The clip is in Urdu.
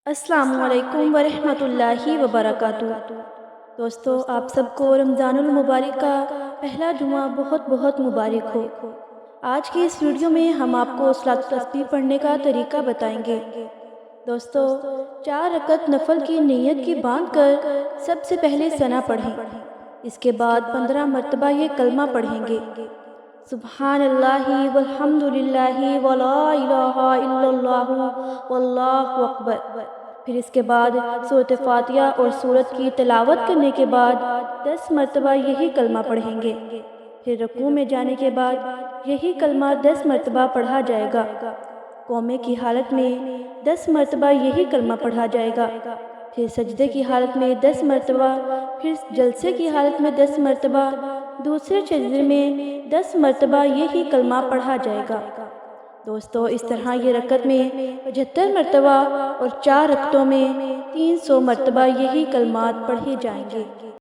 السلام علیکم ورحمۃ اللہ وبرکاتہ۔ دوستو، آپ سب کو رمضان المبارک کا پہلا جمعہ بہت بہت مبارک ہو۔ آج کی اس ویڈیو میں ہم آپ کو صلاۃ التسبیح پڑھنے کا طریقہ بتائیں گے۔ دوستو، 4 رکعت نفل کی نیت کی باندھ کر سب سے پہلے ثنا پڑھیں۔ اس کے بعد 15 مرتبہ یہ کلمہ پڑھیں گے: سبحان اللہ والحمد للہ ولا الہ الا اللہ واللہ اکبر۔ پھر اس کے بعد سورۃ فاتحہ اور سورت کی تلاوت کرنے کے بعد 10 مرتبہ یہی کلمہ پڑھیں گے۔ پھر رکوع میں جانے کے بعد یہی کلمہ 10 مرتبہ پڑھا جائے گا۔ قومے کی حالت میں 10 مرتبہ یہی کلمہ پڑھا جائے گا۔ پھر سجدے کی حالت میں 10 مرتبہ، پھر جلسے کی حالت میں 10 مرتبہ، دوسرے سجدے میں 10 مرتبہ یہی کلمہ پڑھا جائے گا۔ دوستو، اس طرح یہ رکعت میں 75 مرتبہ اور 4 رکعتوں میں 300 مرتبہ یہی کلمات پڑھے جائیں گے۔